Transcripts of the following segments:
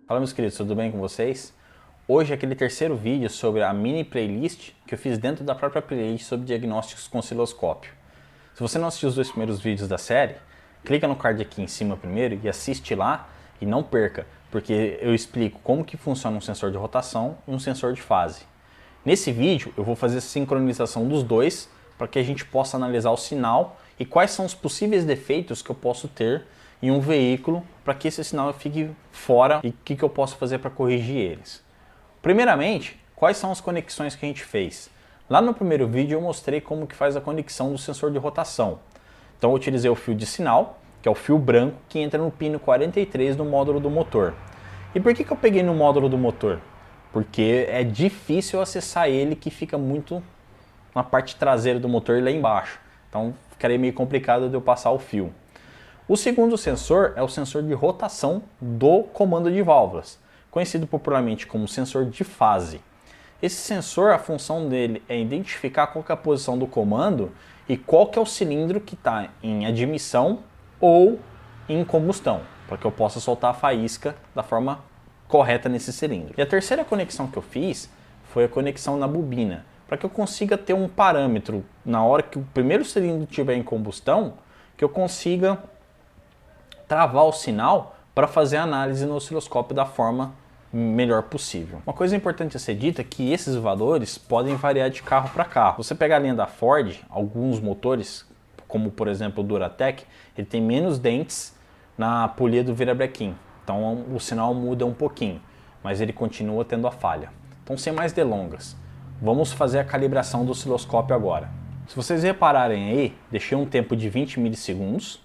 Fala, meus queridos, tudo bem com vocês? Hoje é aquele terceiro vídeo sobre a mini playlist que eu fiz dentro da própria playlist sobre diagnósticos com osciloscópio. Se você não assistiu os dois primeiros vídeos da série, clica no card aqui em cima primeiro e assiste lá e não perca, porque eu explico como que funciona um sensor de rotação e um sensor de fase. Nesse vídeo eu vou fazer a sincronização dos dois para que a gente possa analisar o sinal e quais são os possíveis defeitos que eu posso ter em um veículo para que esse sinal fique fora e o que eu posso fazer para corrigir eles. Primeiramente, quais são as conexões que a gente fez? Lá no primeiro vídeo eu mostrei como que faz a conexão do sensor de rotação. Então eu utilizei o fio de sinal, que é o fio branco que entra no pino 43 do módulo do motor. E por que eu peguei no módulo do motor? Porque é difícil acessar ele, que fica muito na parte traseira do motor lá embaixo. Então ficaria meio complicado de eu passar o fio. O segundo sensor é o sensor de rotação do comando de válvulas, conhecido popularmente como sensor de fase. Esse sensor, a função dele é identificar qual que é a posição do comando e qual que é o cilindro que está em admissão ou em combustão, para que eu possa soltar a faísca da forma correta nesse cilindro. E a terceira conexão que eu fiz foi a conexão na bobina, para que eu consiga ter um parâmetro na hora que o primeiro cilindro estiver em combustão, que eu consiga travar o sinal para fazer a análise no osciloscópio da forma melhor possível. Uma coisa importante a ser dita é que esses valores podem variar de carro para carro. Você pegar a linha da Ford, alguns motores, como por exemplo o Duratec, ele tem menos dentes na polia do virabrequim. Então o sinal muda um pouquinho, mas ele continua tendo a falha. Então, sem mais delongas, vamos fazer a calibração do osciloscópio agora. Se vocês repararem aí, deixei um tempo de 20 milissegundos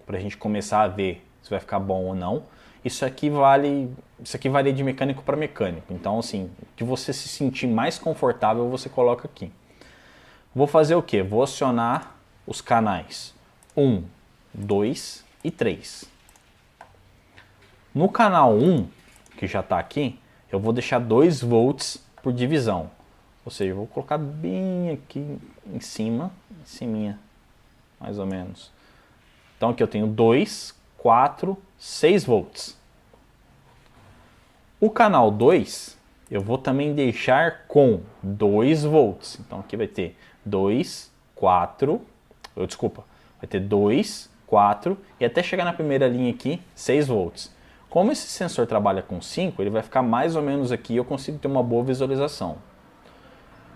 para a gente começar a ver se vai ficar bom ou não. Isso aqui varia de mecânico para mecânico. Então, assim, o que você se sentir mais confortável, você coloca aqui. Vou fazer o quê? Vou acionar os canais 1, 2 e 3. No canal 1, que já está aqui, eu vou deixar 2 volts por divisão. Ou seja, eu vou colocar bem aqui em cima, mais ou menos. Então aqui eu tenho 2, 4, 6 volts. O canal 2 eu vou também deixar com 2 volts. Então aqui vai ter 2, 4, vai ter 2, 4 e até chegar na primeira linha aqui, 6 volts. Como esse sensor trabalha com 5, ele vai ficar mais ou menos aqui e eu consigo ter uma boa visualização.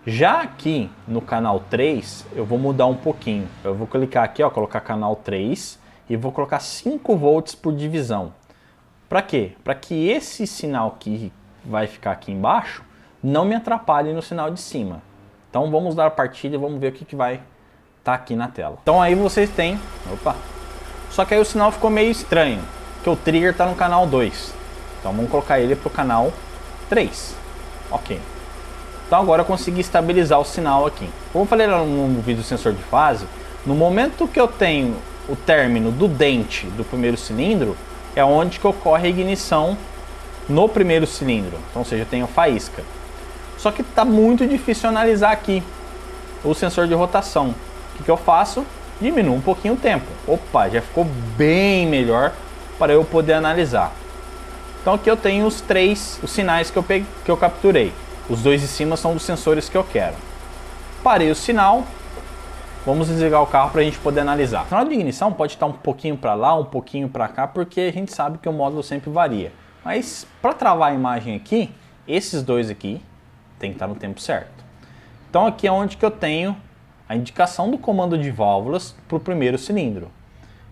Já aqui no canal 3, eu vou mudar um pouquinho. Eu vou clicar aqui, ó, colocar canal 3 e vou colocar 5 volts por divisão. Para quê? Para que esse sinal que vai ficar aqui embaixo não me atrapalhe no sinal de cima. Então vamos dar a partida e vamos ver o que vai estar aqui na tela. Então aí vocês têm... Só que aí o sinal ficou meio estranho, que o trigger está no canal 2. Então vamos colocar ele para o canal 3. Ok. Então agora eu consegui estabilizar o sinal aqui. Como eu falei lá no vídeo do sensor de fase, no momento que eu tenho o término do dente do primeiro cilindro, é onde que ocorre a ignição no primeiro cilindro. Então, ou seja, eu tenho faísca. Só que está muito difícil analisar aqui o sensor de rotação. O que eu faço? Diminuo um pouquinho o tempo. Opa, já ficou bem melhor para eu poder analisar. Então aqui eu tenho os sinais que eu capturei. Os 2 de cima são dos sensores que eu quero. Parei o sinal. Vamos desligar o carro para a gente poder analisar. O sinal de ignição pode estar um pouquinho para lá, um pouquinho para cá, porque a gente sabe que o módulo sempre varia. Mas para travar a imagem aqui, esses 2 aqui tem que estar no tempo certo. Então aqui é onde que eu tenho a indicação do comando de válvulas para o primeiro cilindro.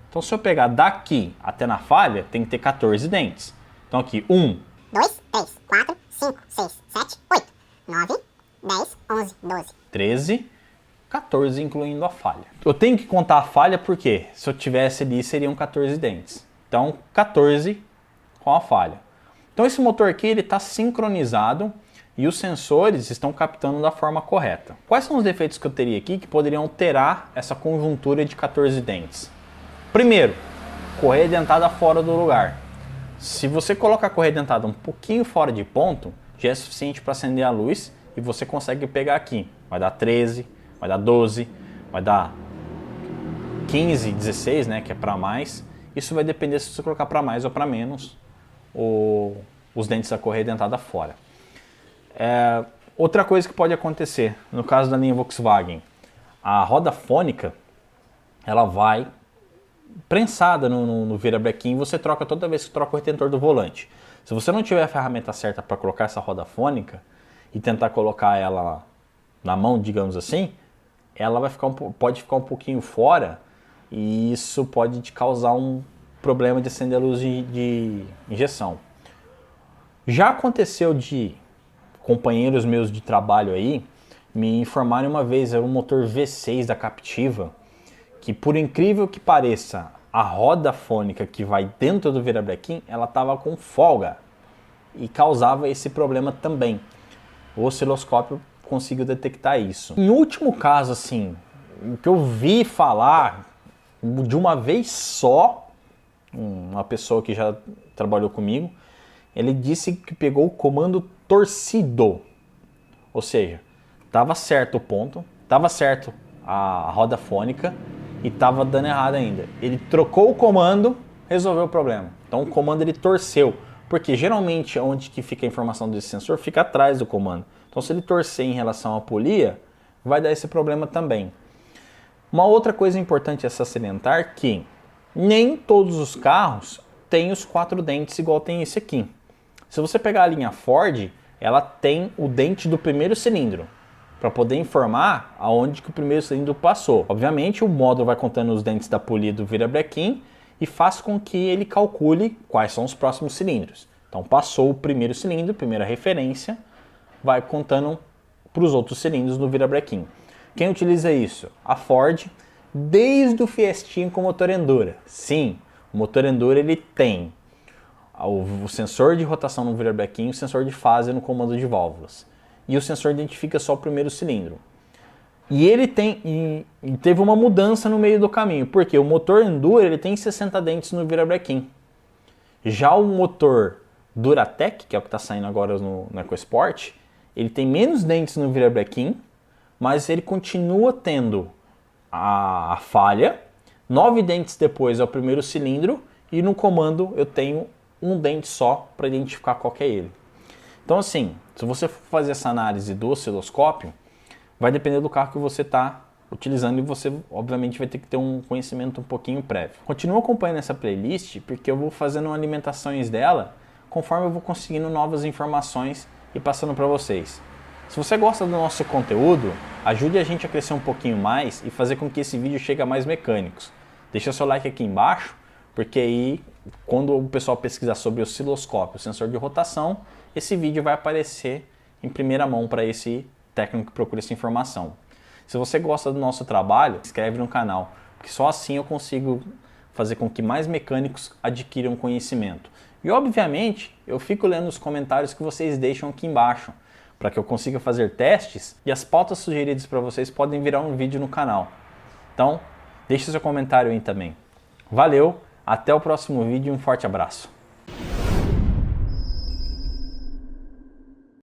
Então se eu pegar daqui até na falha, tem que ter 14 dentes. Então aqui 1, 2, 3, 4, 5, 6, 7, 8, 9, 10, 11, 12, 13, 14 incluindo a falha. Eu tenho que contar a falha porque se eu tivesse ali seriam 14 dentes. Então 14 com a falha. Então esse motor aqui ele está sincronizado e os sensores estão captando da forma correta. Quais são os defeitos que eu teria aqui que poderiam alterar essa conjuntura de 14 dentes? Primeiro, correia dentada fora do lugar. Se você colocar a correia dentada um pouquinho fora de ponto, já é suficiente para acender a luz e você consegue pegar aqui. Vai dar 13, vai dar 12, vai dar 15, 16, né, que é para mais. Isso vai depender se você colocar para mais ou para menos os dentes da correia dentada fora. Outra coisa que pode acontecer, no caso da linha Volkswagen, a roda fônica, ela vai prensada no virabrequim, você troca toda vez que troca o retentor do volante. Se você não tiver a ferramenta certa para colocar essa roda fônica e tentar colocar ela na mão, digamos assim, ela pode ficar um pouquinho fora e isso pode te causar um problema de acender a luz de injeção. Já aconteceu de companheiros meus de trabalho aí me informarem uma vez, era um motor V6 da Captiva, que por incrível que pareça, a roda fônica que vai dentro do virabrequim, ela estava com folga e causava esse problema também. O osciloscópio conseguiu detectar isso. Em último caso, assim, o que eu vi falar de uma vez só, uma pessoa que já trabalhou comigo, ele disse que pegou o comando torcido, ou seja, estava certo o ponto, estava certo a roda fônica e estava dando errado ainda. Ele trocou o comando, resolveu o problema. Então o comando ele torceu, porque geralmente onde que fica a informação desse sensor fica atrás do comando. Então se ele torcer em relação à polia, vai dar esse problema também. Uma outra coisa importante a salientar que nem todos os carros têm os 4 dentes igual tem esse aqui. Se você pegar a linha Ford, ela tem o dente do primeiro cilindro, para poder informar aonde que o primeiro cilindro passou. Obviamente o módulo vai contando os dentes da polia do virabrequim e faz com que ele calcule quais são os próximos cilindros. Então passou o primeiro cilindro, primeira referência, vai contando para os outros cilindros no virabrequim. Quem utiliza isso? A Ford, desde o Fiestinha com motor Endura. Sim, o motor Endura ele tem o sensor de rotação no virabrequim e o sensor de fase no comando de válvulas. E o sensor identifica só o primeiro cilindro. E ele teve uma mudança no meio do caminho, porque o motor Endura ele tem 60 dentes no virabrequim. Já o motor Duratec, que é o que está saindo agora no EcoSport, ele tem menos dentes no virabrequim, mas ele continua tendo a falha. 9 dentes depois é o primeiro cilindro e no comando eu tenho um dente só para identificar qual que é ele. Então assim, se você for fazer essa análise do osciloscópio, vai depender do carro que você está utilizando e você obviamente vai ter que ter um conhecimento um pouquinho prévio. Continua acompanhando essa playlist porque eu vou fazendo alimentações dela conforme eu vou conseguindo novas informações e passando para vocês. Se você gosta do nosso conteúdo, ajude a gente a crescer um pouquinho mais e fazer com que esse vídeo chegue a mais mecânicos. Deixa seu like aqui embaixo, porque aí quando o pessoal pesquisar sobre osciloscópio, sensor de rotação, esse vídeo vai aparecer em primeira mão para esse técnico que procura essa informação. Se você gosta do nosso trabalho, se inscreve no canal, porque só assim eu consigo fazer com que mais mecânicos adquiram conhecimento. E obviamente, eu fico lendo os comentários que vocês deixam aqui embaixo, para que eu consiga fazer testes e as pautas sugeridas para vocês podem virar um vídeo no canal. Então, deixe seu comentário aí também. Valeu, até o próximo vídeo e um forte abraço.